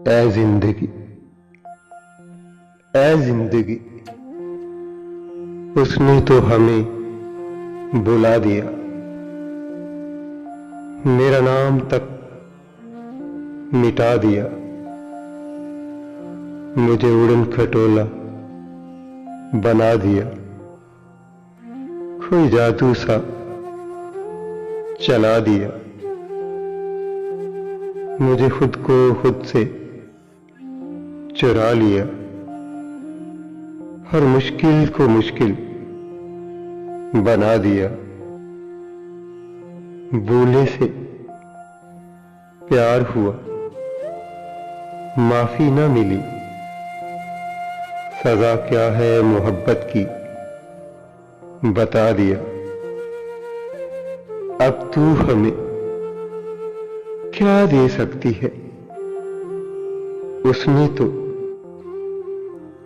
ऐ जिंदगी, ऐ जिंदगी, उसने तो हमें बुला दिया। मेरा नाम तक मिटा दिया। मुझे उड़न खटोला बना दिया। कोई जादू सा चला दिया। मुझे खुद को खुद से चुरा लिया। हर मुश्किल को मुश्किल बना दिया। भूले से प्यार हुआ, माफी न मिली। सजा क्या है मोहब्बत की बता दिया। अब तू हमें क्या दे सकती है? उसने तो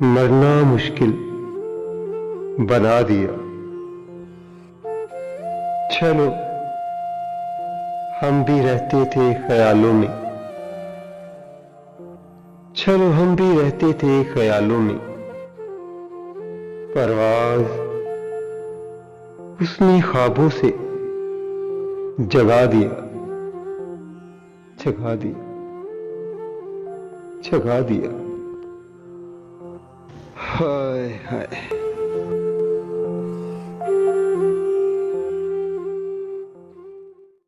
मरना मुश्किल बना दिया। चलो, हम भी रहते थे ख्यालों में। चलो, हम भी रहते थे ख्यालों में। परवाज उसने ख्वाबों से जगा दिया, जगा दिया, जगा दिया। हाय हाय।